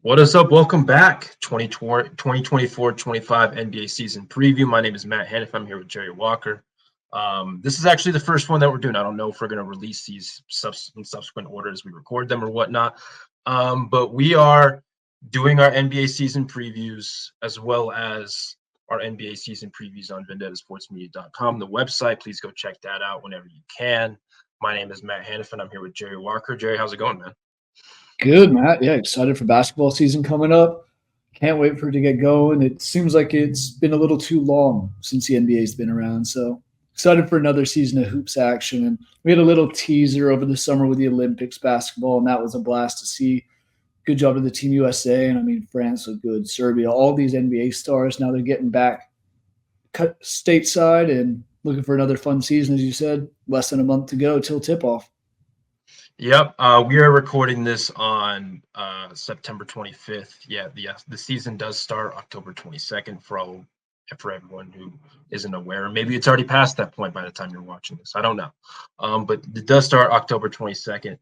What is up? Welcome back. 2024-25 NBA season preview. My name is Matt Hanifan. I'm here with Jerry Walker. This is actually the first one that we're doing. I don't know if we're going to release these in subsequent order as we record them or whatnot. But we are doing our NBA season previews as well as our NBA season previews on vendettasportsmedia.com, the website. Please go check that out whenever you can. My name is Matt Hanifan. I'm here with Jerry Walker. Jerry, how's it going, man? Good, Matt. Yeah, excited for basketball season coming up. Can't wait for it to get going. It seems like it's been a little too long since the NBA's been around. So excited for another season of hoops action. And we had a little teaser over the summer with the Olympics basketball, and that was a blast to see. Good job to the Team USA. And I mean, France looked good, Serbia, all these NBA stars. Now they're getting back cut stateside and looking for another fun season, as you said. Less than a month to go till tip off. Yep, we are recording this on September 25th. Yeah, the season does start October 22nd for everyone who isn't aware. Maybe it's already past that point by the time you're watching this. I don't know, but it does start October 22nd.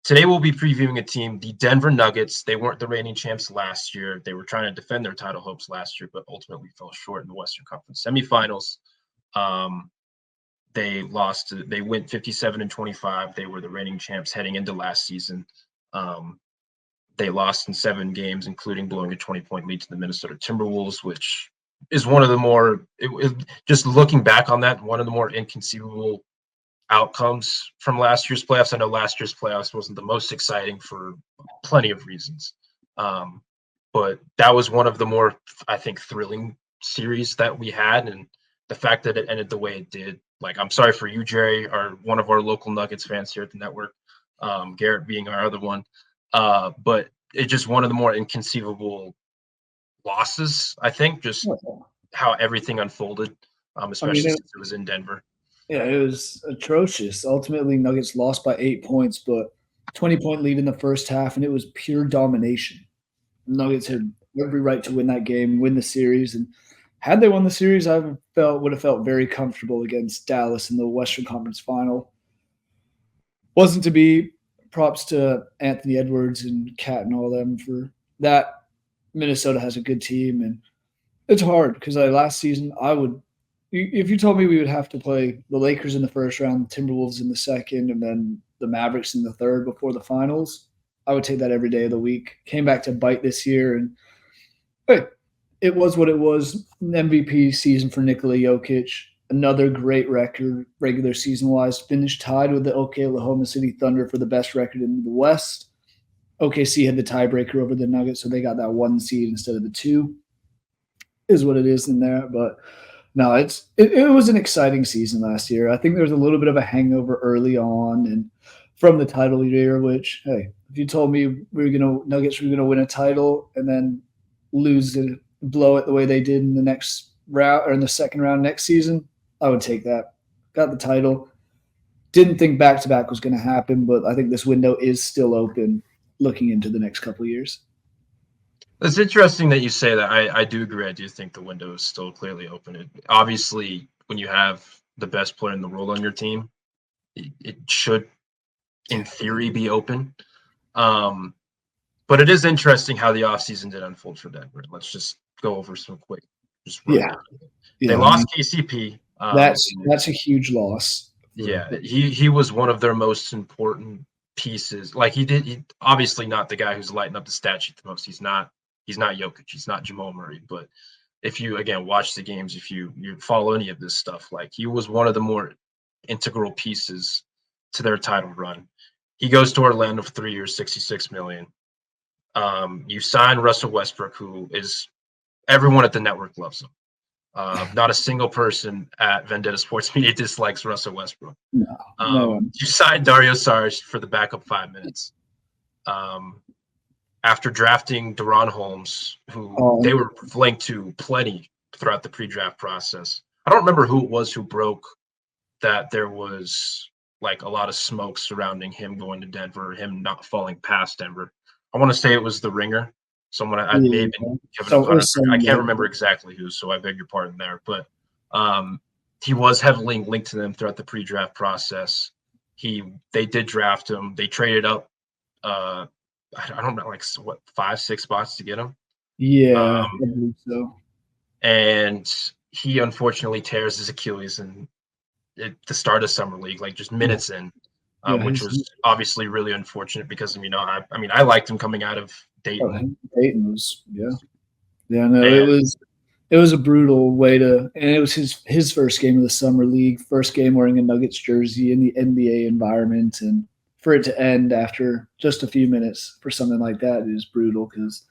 Today we'll be previewing a team, the Denver Nuggets. They weren't the reigning champs last year. They were trying to defend their title hopes last year, but ultimately fell short in the Western Conference semifinals. They went 57-25. They were the reigning champs heading into last season. They lost in 7 games, including blowing a 20-point lead to the Minnesota Timberwolves, which is one of the more, just looking back on that, one of the more inconceivable outcomes from last year's playoffs. I know last year's playoffs wasn't the most exciting for plenty of reasons. But that was one of the more, I think, thrilling series that we had. And the fact that it ended the way it did, like, I'm sorry for you, Jerry, one of our local Nuggets fans here at the network, Garrett being our other one. But it's just one of the more inconceivable losses, I think, just how everything unfolded, especially since it was in Denver. Yeah, it was atrocious. Ultimately, Nuggets lost by 8 points, but 20-point lead in the first half, and it was pure domination. Nuggets had every right to win that game, win the series, and had they won the series, would have felt very comfortable against Dallas in the Western Conference Final. Wasn't to be. Props to Anthony Edwards and Cat and all them for that. Minnesota has a good team, and it's hard because last season if you told me we would have to play the Lakers in the first round, the Timberwolves in the second, and then the Mavericks in the third before the finals, I would take that every day of the week. Came back to bite this year, and hey, it was what it was. An MVP season for Nikola Jokic. Another great record, regular season-wise. Finished tied with the Oklahoma City Thunder for the best record in the West. OKC had the tiebreaker over the Nuggets, so they got that 1 seed instead of the 2. Is what it is in there, but no, it was an exciting season last year. I think there was a little bit of a hangover early on and from the title year, which, hey, if you told me Nuggets were gonna win a title and then lose it, blow it the way they did in the next round or in the second round next season, I would take that. Got the title. Didn't think back-to-back was going to happen, but I think this window is still open looking into the next couple of years. It's interesting that you say that. I do agree. I do think the window is still clearly open. Obviously, when you have the best player in the world on your team, it should, in theory, be open. But it is interesting how the offseason did unfold for Denver. Let's just go over some quick. They lost KCP. That's a huge loss. Yeah, he was one of their most important pieces. Like he obviously not the guy who's lighting up the stat sheet the most. He's not Jokic. He's not Jamal Murray. But if you again watch the games, if you follow any of this stuff, like he was one of the more integral pieces to their title run. He goes to Orlando for 3 years, $66 million. You sign Russell Westbrook, who is everyone at the network loves him. Not a single person at Vendetta Sports Media dislikes Russell Westbrook. No. You signed Dario Saric for the backup 5 minutes. After drafting Deron Holmes, who they were linked to plenty throughout the pre-draft process. I don't remember who it was who broke that there was like a lot of smoke surrounding him going to Denver, him not falling past Denver. I want to say it was the Ringer. Someone I may have been Kevin O'Connor. I can't remember exactly who, so I beg your pardon there. But he was heavily linked to them throughout the pre-draft process. They did draft him. They traded up I don't know, like what 5-6 spots to get him. Yeah, I believe so. And he unfortunately tears his Achilles in the start of summer league, like just Yeah, minutes in, yeah. which was obviously really unfortunate because I liked him coming out of Dayton, Dayton was yeah. No, it and was it was a brutal way to, and it was his first game of the summer league, first game wearing a Nuggets jersey in the NBA environment, and for it to end after just a few minutes for something like that is brutal because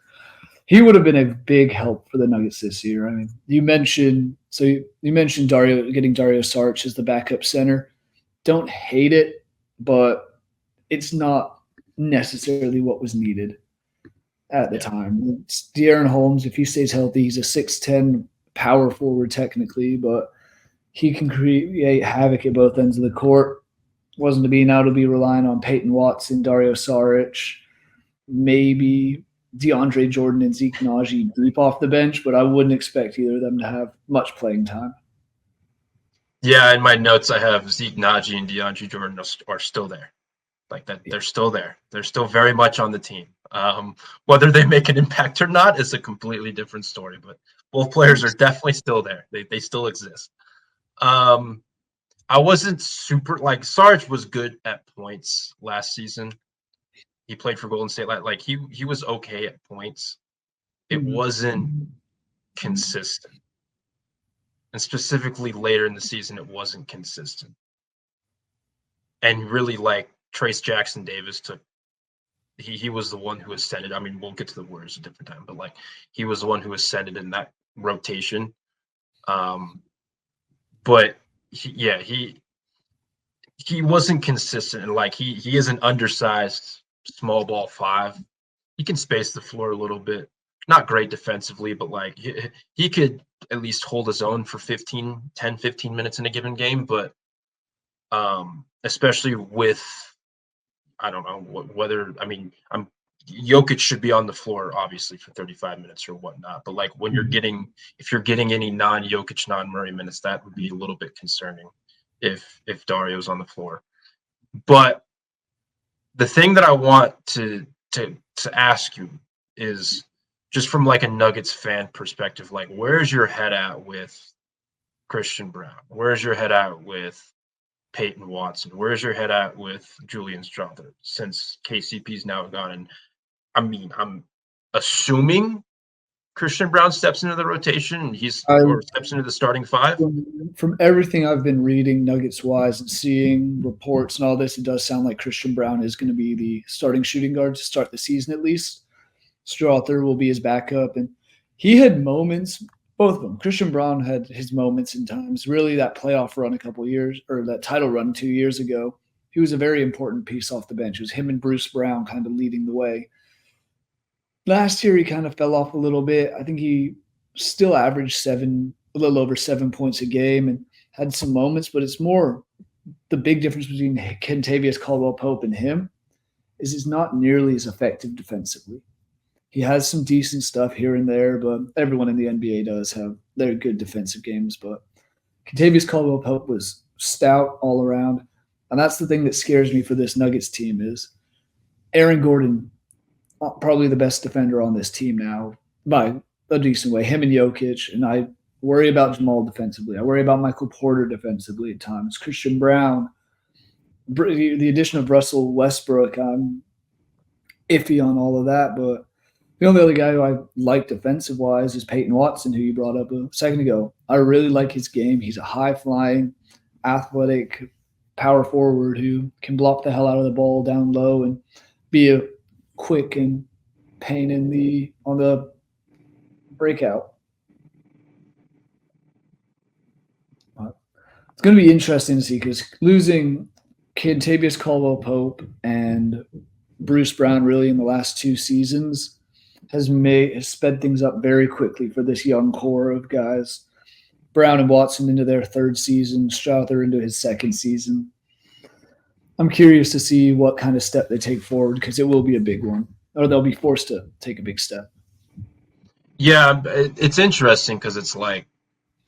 he would have been a big help for the Nuggets this year. I mean, you mentioned Dario Saric as the backup center. Don't hate it, but it's not necessarily what was needed at the yeah, time. It's De'Aaron Holmes, if he stays healthy, he's a 6'10" power forward technically, but he can create havoc at both ends of the court. Wasn't to be, now to be relying on Peyton Watson, Dario Saric, maybe DeAndre Jordan and Zeke Naji deep off the bench, but I wouldn't expect either of them to have much playing time. yeah. In my notes, I have Zeke Naji and DeAndre Jordan are still there. Like that, they're still there. They're still very much on the team. Whether they make an impact or not is a completely different story. But both players are definitely still there. They still exist. Um, I wasn't super like Sarge was good at points last season. He played for Golden State. Like he was okay at points. It Mhm. wasn't consistent, and specifically later in the season, it wasn't consistent. And really, like Trace Jackson Davis took he was the one who ascended. I mean, we'll get to the Warriors a different time, but like he was the one who ascended in that rotation. Um, but he wasn't consistent, and like he is an undersized small ball five. He can space the floor a little bit. Not great defensively, but like he could at least hold his own for 15 minutes in a given game. But especially with I don't know whether I mean I'm Jokic should be on the floor obviously for 35 minutes or whatnot. But like when you're getting if you're getting any non-Jokic, non-Murray minutes, that would be a little bit concerning if Dario's on the floor. But the thing that I want to ask you is just from like a Nuggets fan perspective, like where's your head at with Christian Brown? Where's your head at with Peyton Watson? Where's your head at with Julian Strother since KCP's now gone? And I mean, I'm assuming Christian Brown steps into the rotation and I or steps into the starting five. from everything I've been reading Nuggets wise and seeing reports and all this, it does sound like Christian Brown is going to be the starting shooting guard to start the season at least. Strother will be his backup, and he had moments. Both of them. Christian Brown had his moments in times. Really, that playoff run a couple years, or that title run 2 years ago, he was a very important piece off the bench. It was him and Bruce Brown kind of leading the way. Last year, he kind of fell off a little bit. I think he still averaged a little over 7 points a game, and had some moments. But it's more the big difference between Kentavious Caldwell Pope and him is he's not nearly as effective defensively. He has some decent stuff here and there, but everyone in the NBA does have their good defensive games. But Kentavious Caldwell Pope was stout all around, and that's the thing that scares me for this Nuggets team is Aaron Gordon, probably the best defender on this team now by a decent way. Him and Jokic, and I worry about Jamal defensively. I worry about Michael Porter defensively at times. Christian Brown, the addition of Russell Westbrook, I'm iffy on all of that, but the only other guy who I like defensive wise is Peyton Watson, who you brought up a second ago. I really like his game. He's a high flying, athletic power forward who can block the hell out of the ball down low and be a quick and pain in the on the breakout. It's going to be interesting to see because losing Kentavious Caldwell Pope and Bruce Brown really in the last 2 seasons has sped things up very quickly for this young core of guys. Brown and Watson into their third season, Strother into his second season. I'm curious to see what kind of step they take forward because it will be a big one, or they'll be forced to take a big step. Yeah, it's interesting because it's like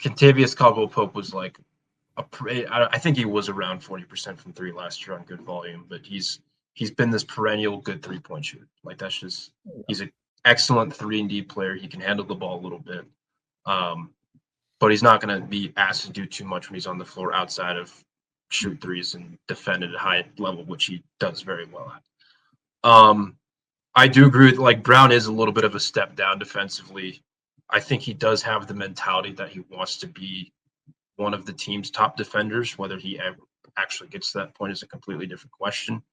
Kentavious Caldwell Pope was like I think he was around 40% from three last year on good volume, but he's been this perennial good 3-point shooter. Like that's just he's an excellent 3-and-D player. He can handle the ball a little bit, but he's not going to be asked to do too much when he's on the floor outside of shoot threes and defend at a high level, which he does very well at. I do agree with like Brown is a little bit of a step down defensively. I think he does have the mentality that he wants to be one of the team's top defenders. Whether he ever actually gets to that point is a completely different question.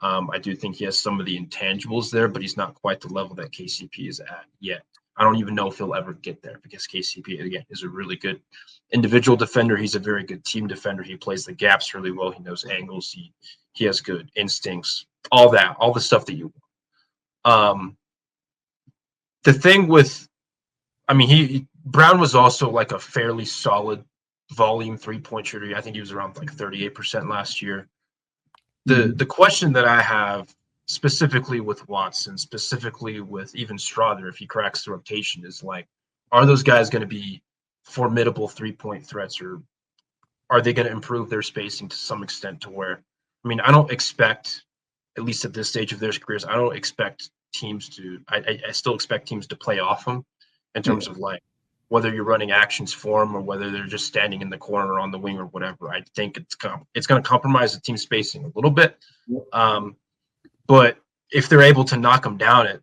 I do think he has some of the intangibles there, but he's not quite the level that KCP is at yet. I don't even know if he'll ever get there because KCP, again, is a really good individual defender. He's a very good team defender. He plays the gaps really well. He knows angles. He has good instincts, all the stuff that you want. The thing with, I mean, Brown was also like a fairly solid volume 3-point shooter. I think he was around like 38% last year. The question that I have specifically with Watson, specifically with even Strother, if he cracks the rotation, is like, are those guys going to be formidable 3-point threats, or are they going to improve their spacing to some extent to where, I mean, I don't expect, at least at this stage of their careers, I don't expect teams to, I still expect teams to play off them in terms of like, whether you're running actions for them or whether they're just standing in the corner or on the wing or whatever. I think it's going to compromise the team spacing a little bit. But if they're able to knock them down at,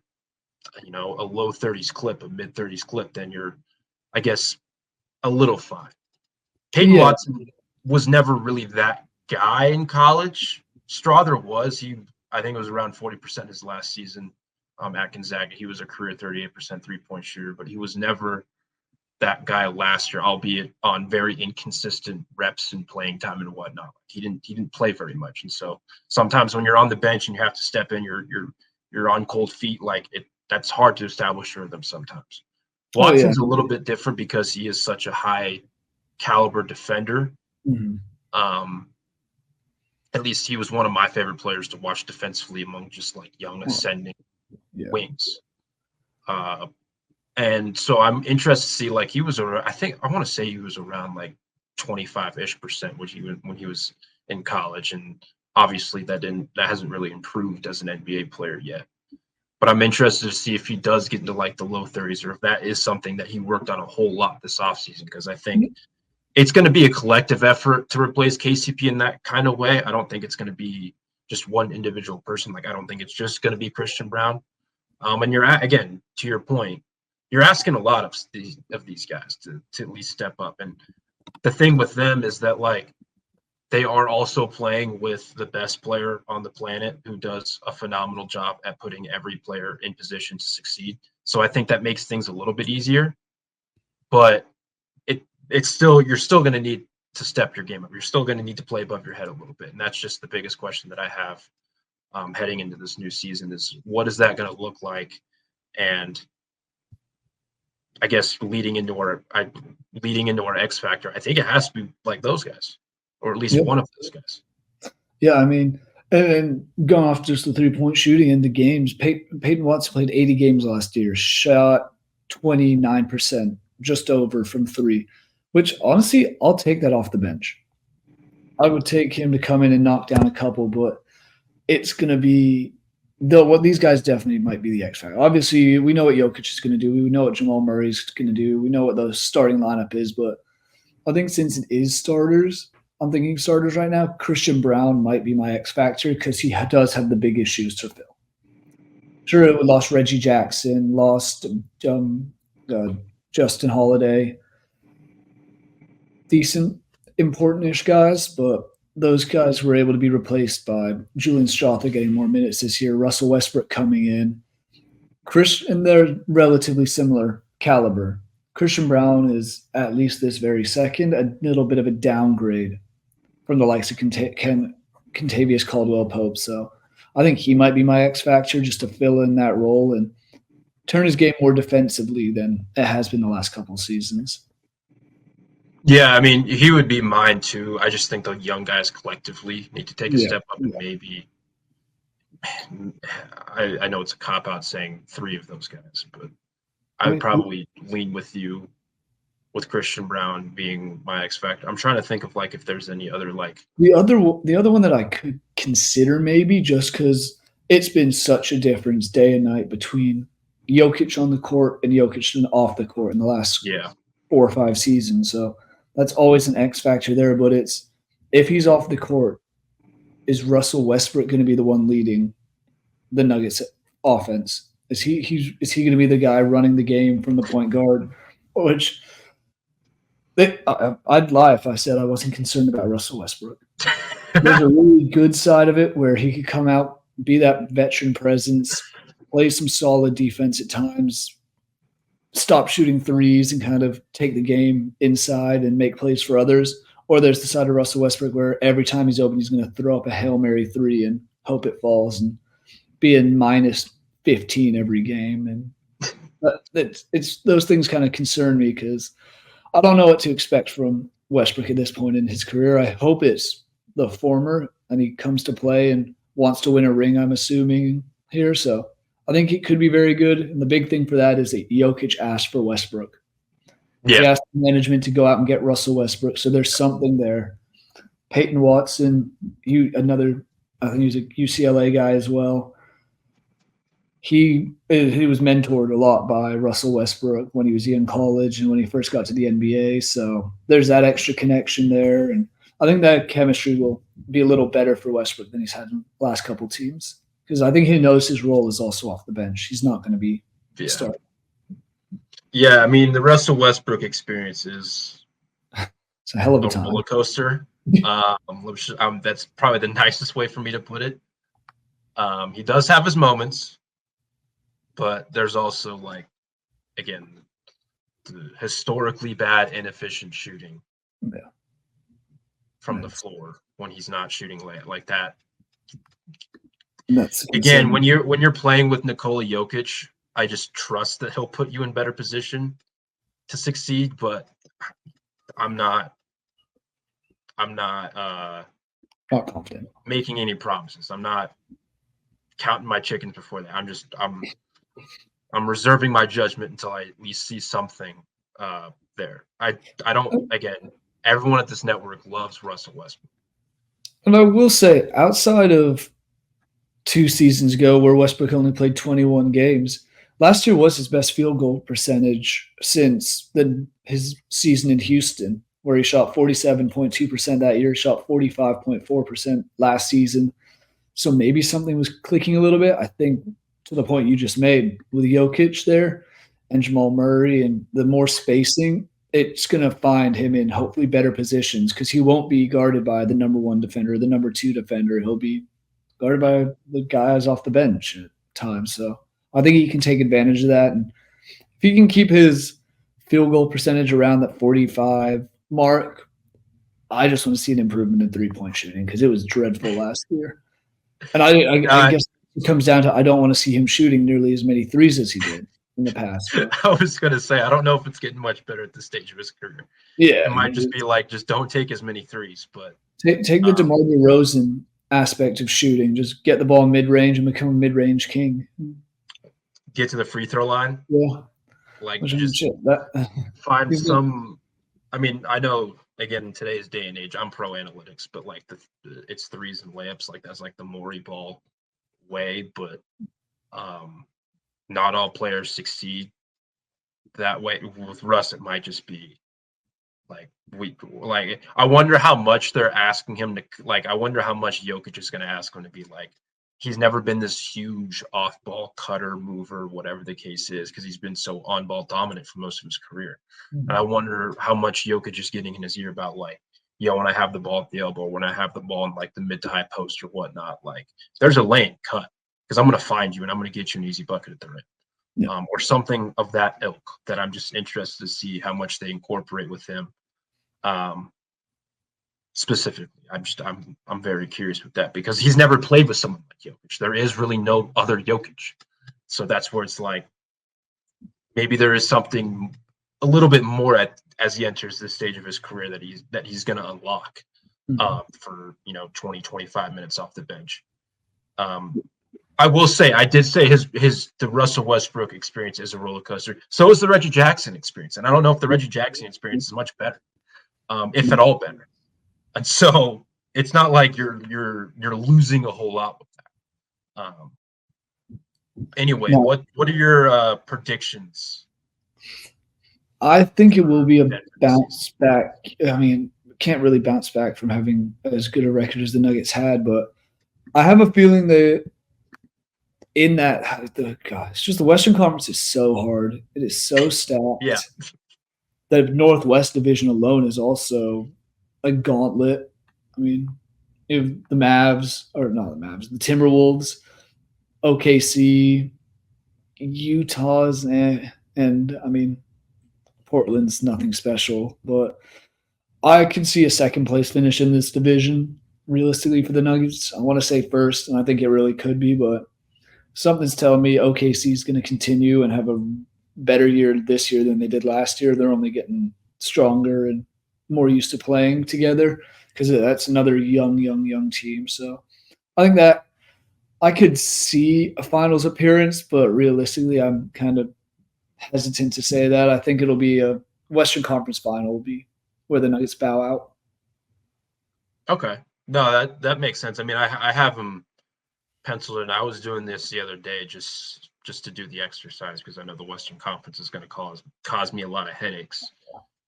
a low 30s clip, a mid 30s clip, then you're, I guess, a little fine. Peyton Watson was never really that guy in college. Strother was. I think it was around 40% his last season at Gonzaga. He was a career 38% 3-point shooter, but he was never that guy last year, albeit on very inconsistent reps and playing time and whatnot. He didn't play very much, and so sometimes when you're on the bench and you have to step in, you're on cold feet. Like that's hard to establish your rhythm sometimes. Watson's a little bit different because he is such a high caliber defender. At least he was one of my favorite players to watch defensively among just like young ascending wings. And so I'm interested to see, like, he was around, I want to say he was around like 25-ish% when he was in college. And obviously that hasn't really improved as an NBA player yet. But I'm interested to see if he does get into like the low 30s, or if that is something that he worked on a whole lot this offseason, because I think it's going to be a collective effort to replace KCP in that kind of way. I don't think it's going to be just one individual person. Like, I don't think it's just going to be Christian Brown. And again, to your point, you're asking a lot of these guys to at least step up. And the thing with them is that, like, they are also playing with the best player on the planet who does a phenomenal job at putting every player in position to succeed. So I think that makes things a little bit easier. But it's still, you're still going to need to step your game up. You're still going to need to play above your head a little bit. And that's just the biggest question that I have heading into this new season is, what is that going to look like? And I guess leading into our X factor, I think it has to be like those guys, or at least one of those guys. Yeah, I mean, and going off just the 3-point shooting in the games, Peyton Watson played 80 games last year, shot 29%, just over from 3, which honestly, I'll take that off the bench. I would take him to come in and knock down a couple, but it's going to be what these guys definitely might be the X factor. Obviously, we know what Jokic is going to do. We know what Jamal Murray's going to do. We know what the starting lineup is, but I think since it is starters, I'm thinking starters right now, Christian Brown might be my X factor because he does have the big issues to fill. Sure, we lost Reggie Jackson, lost Justin Holiday. Decent, important-ish guys, but those guys were able to be replaced by Julian Strawther getting more minutes this year, Russell Westbrook coming in. And they're relatively similar caliber. Christian Brown is, at least this very second, a little bit of a downgrade from the likes of Kentavious Caldwell-Pope. So I think he might be my X factor just to fill in that role and turn his game more defensively than it has been the last couple of seasons. Yeah, I mean, he would be mine too. I just think the young guys collectively need to take a step up, and maybe I know it's a cop-out saying 3 of those guys, but I would probably lean with you with Christian Brown being my X factor. I'm trying to think of like if there's any other like The other one that I could consider maybe just because it's been such a difference day and night between Jokic on the court and Jokic off the court in the last yeah 4 or 5 seasons. So that's always an X factor there. But it's if he's off the court, is Russell Westbrook going to be the one leading the Nuggets offense? Is he going to be the guy running the game from the point guard? Which I'd lie if I said I wasn't concerned about Russell Westbrook. There's a really good side of it where he could come out, be that veteran presence, play some solid defense at times, stop shooting threes and kind of take the game inside and make plays for others. Or there's the side of Russell Westbrook where every time he's open, he's going to throw up a Hail Mary three and hope it falls and be in minus 15 every game. And it's those things kind of concern me because I don't know what to expect from Westbrook at this point in his career. I hope it's the former and he comes to play and wants to win a ring, I'm assuming here. So I think it could be very good. And the big thing for that is that Jokic asked for Westbrook. He asked management to go out and get Russell Westbrook. So there's something there. Peyton Watson, I think he's a UCLA guy as well. He was mentored a lot by Russell Westbrook when he was in college and when he first got to the NBA. So there's that extra connection there. And I think that chemistry will be a little better for Westbrook than he's had in the last couple teams. Because I think he knows his role is also off the bench. He's not going to be starting. Yeah, I mean, the Russell Westbrook experience is it's a hell of a time. roller coaster. That's probably the nicest way for me to put it. He does have his moments, but there's also, like, again, the historically bad, inefficient shooting from the floor when he's not shooting like that. Again, when you're playing with Nikola Jokic, I just trust that he'll put you in better position to succeed, but I'm not confident making any promises. I'm not counting my chickens before that. I'm reserving my judgment until I at least see something there. I don't, again, everyone at this network loves Russell Westbrook. And I will say, outside of 2 seasons ago where Westbrook only played 21 games, last year was his best field goal percentage since his season in Houston, where he shot 47.2% that year, shot 45.4% last season. So maybe something was clicking a little bit. I think to the point you just made with Jokic there and Jamal Murray and the more spacing, it's going to find him in hopefully better positions because he won't be guarded by the number 1 defender or the number 2 defender. He'll be guarded by the guys off the bench at times. So I think he can take advantage of that. And if he can keep his field goal percentage around that 45 mark, I just want to see an improvement in three-point shooting because it was dreadful last year. And I guess it comes down to I don't want to see him shooting nearly as many threes as he did in the past. But. I was going to say, I don't know if it's getting much better at this stage of his career. Yeah. It might just be like, just don't take as many threes. But take the DeMar DeRozan aspect of shooting. Just get the ball mid-range and become a mid-range king. Get to the free throw line. Yeah. Like, just find some – I mean, I know, again, in today's day and age, I'm pro analytics, but, like, it's threes and layups. Like, that's, like, the Morey ball way. But not all players succeed that way. With Russ, it might just be like I wonder how much they're asking him to like. I wonder how much Jokic is going to ask him to be like. He's never been this huge off-ball cutter, mover, whatever the case is, because he's been so on-ball dominant for most of his career. Mm-hmm. And I wonder how much Jokic is getting in his ear about like, when I have the ball at the elbow, when I have the ball in like the mid to high post or whatnot, like there's a lane cut because I'm going to find you and I'm going to get you an easy bucket at the rim. Yeah. Or something of that ilk that I'm just interested to see how much they incorporate with him. Specifically, I'm very curious with that because he's never played with someone like Jokic. There is really no other Jokic. So that's where it's like maybe there is something a little bit more as he enters this stage of his career that he's going to unlock for 20, 25 minutes off the bench. I will say, I did say the Russell Westbrook experience is a roller coaster. So is the Reggie Jackson experience, and I don't know if the Reggie Jackson experience is much better, if at all better. And so it's not like you're losing a whole lot with that. Anyway, No, what are your predictions? I think it will be a Denver this season? bounce back. I mean, can't really bounce back from having as good a record as the Nuggets had, but I have a feeling that in that the God, it's just the Western Conference is so hard. It is so Yeah, stacked. The Northwest Division alone is also a gauntlet. I mean, if the Mavs or not the Mavs, the Timberwolves, OKC, Utah's, and I mean Portland's nothing special, but I can see a second place finish in this division realistically for the Nuggets. I want to say first, and I think it really could be, but something's telling me OKC is going to continue and have a better year this year than they did last year. They're only getting stronger and more used to playing together because that's another young team. So I think that I could see a finals appearance, but realistically, I'm kind of hesitant to say that. I think it'll be a Western Conference final will be where the Nuggets bow out. okay. No, that makes sense. I mean, I have them penciled in. I was doing this the other day just to do the exercise because I know the Western Conference is going to cause me a lot of headaches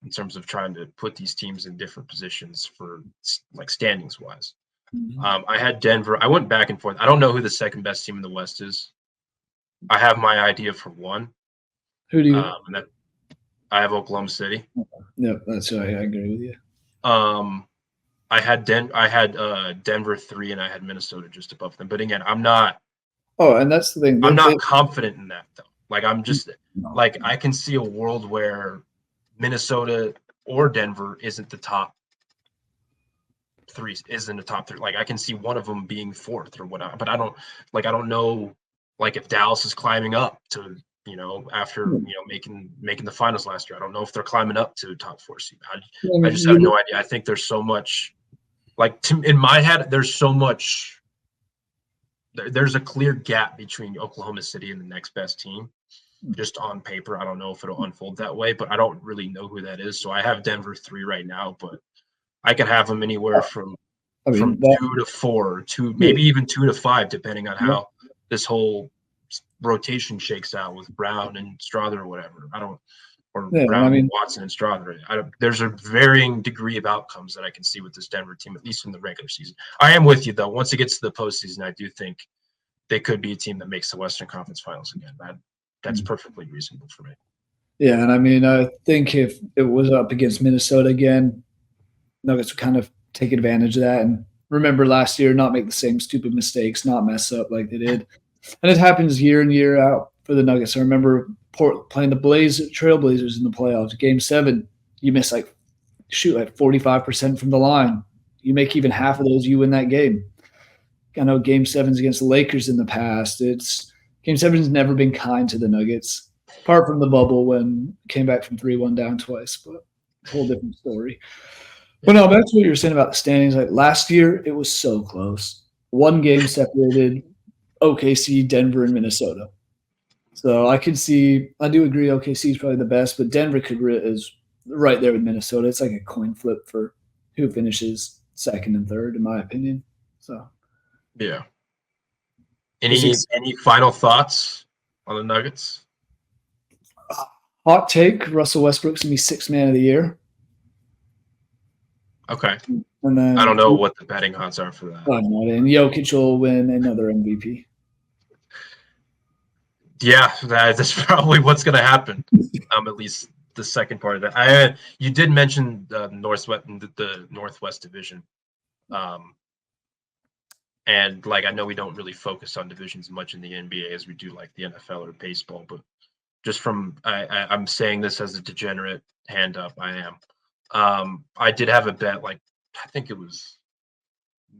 in terms of trying to put these teams in different positions for like standings wise. I had Denver. I went back and forth. I don't know who the second best team in the West is. I have my idea for one, Who do you? and that I have Oklahoma City. No, that's right. I agree with you. I had Denver 3, and I had Minnesota just above them. But again, I'm not Oh, and that's the thing. I'm not confident in that though. Like I'm just No. like I can see a world where Minnesota or Denver isn't the top three, isn't the top three. Like I can see one of them being fourth or whatnot, but I don't know like if Dallas is climbing up to after making the finals last year. I don't know if they're climbing up to top 4 seed. I I mean, just have no idea. I think there's so much in my head. There's so much. There's a clear gap between Oklahoma City and the next best team. Just on paper, I don't know if it'll unfold that way, but I don't really know who that is. So I have Denver 3 right now, but I can have them anywhere from I mean, 2 to 4, maybe even 2 to 5, depending on how this whole rotation shakes out with Brown and Strother or whatever. Brown, Watson, and Strother. There's a varying degree of outcomes that I can see with this Denver team, at least in the regular season. I am with you though. Once it gets to the postseason, I do think they could be a team that makes the Western Conference Finals again. That's perfectly reasonable for me. Yeah, and I mean, I think if it was up against Minnesota again, Nuggets would kind of take advantage of that and remember last year, not make the same stupid mistakes, not mess up like they did. And it happens year in, year out for the Nuggets. I remember playing the Trailblazers in the playoffs. Game 7, you miss like 45% from the line. You make even half of those, you win that game. I know Game 7s against the Lakers in the past. Game 7's never been kind to the Nuggets, apart from the bubble when came back from 3-1 down twice, but a whole different story. But no, back to what you were saying about the standings. Like last year, it was so close. One game separated OKC, Denver, and Minnesota. So I do agree OKC is probably the best, but Denver is right there with Minnesota. It's like a coin flip for who finishes second and third, in my opinion. So yeah. Any final thoughts on the Nuggets? Hot take: Russell Westbrook's gonna be sixth man of the year. Okay. And then I don't know what the betting odds are for that. And Jokic will win another MVP. Yeah, that's probably what's going to happen. At least the second part of that. You did mention the Northwest Division, and like I know we don't really focus on divisions much in the NBA as we do like the NFL or baseball, but just from I'm saying this as a degenerate hand up. I am. I did have a bet, like I think it was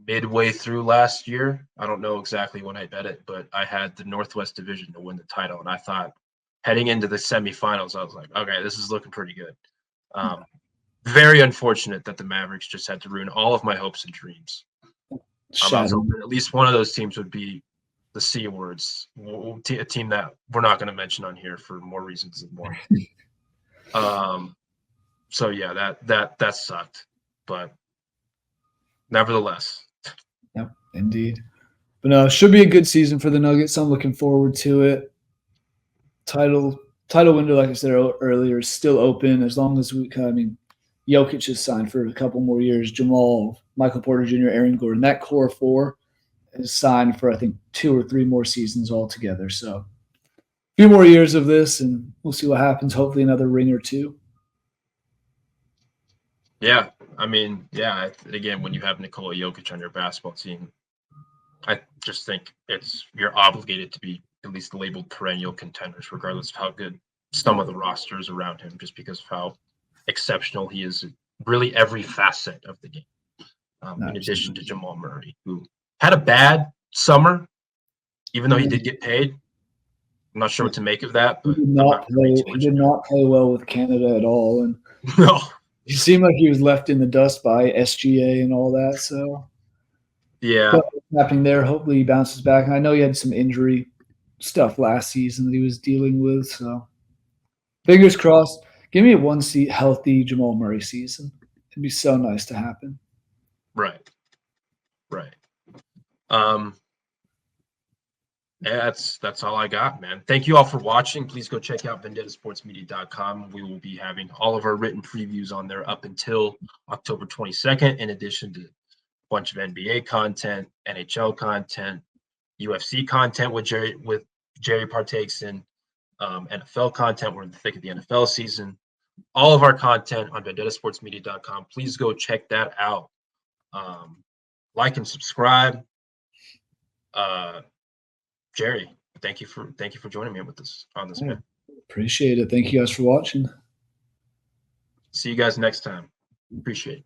midway through last year. I don't know exactly when I bet it, but I had the Northwest Division to win the title, and I thought heading into the semifinals, I was like, okay, this is looking pretty good. Very unfortunate that the Mavericks just had to ruin all of my hopes and dreams. I was hoping at least one of those teams would be the C words, a team that we're not going to mention on here for more reasons than one. So yeah, that sucked, but nevertheless. Yep, indeed. But no, it should be a good season for the Nuggets. I'm looking forward to it. Title window, like I said earlier, is still open as long as Jokic is signed for a couple more years. Jamal, Michael Porter Jr., Aaron Gordon, that core four is signed for I think 2 or 3 more seasons altogether. So a few more years of this, and we'll see what happens. Hopefully, another ring or two. Yeah, I mean, yeah. Again, when you have Nikola Jokic on your basketball team, I just think you're obligated to be at least labeled perennial contenders, regardless of how good some of the rosters around him, just because of how exceptional he is in really every facet of the game. In addition to Jamal Murray, who had a bad summer, even though he did get paid. I'm not sure what to make of that, but he did not play well with Canada at all, and no, he seemed like he was left in the dust by SGA and all that. So yeah, happening there. Hopefully, he bounces back. And I know he had some injury stuff last season that he was dealing with. So fingers crossed. Give me a healthy Jamal Murray season. It'd be so nice to happen. Right. Yeah, that's all I got, man. Thank you all for watching. Please go check out vendettasportsmedia.com. We will be having all of our written previews on there up until October 22nd, in addition to a bunch of NBA content, NHL content, UFC content with Jerry partakes in, NFL content. We're in the thick of the NFL season. All of our content on vendettasportsmedia.com. Please go check that out. Like and subscribe. Jerry, thank you for joining me with this on this, man. Appreciate it. Thank you guys for watching. See you guys next time. Appreciate it.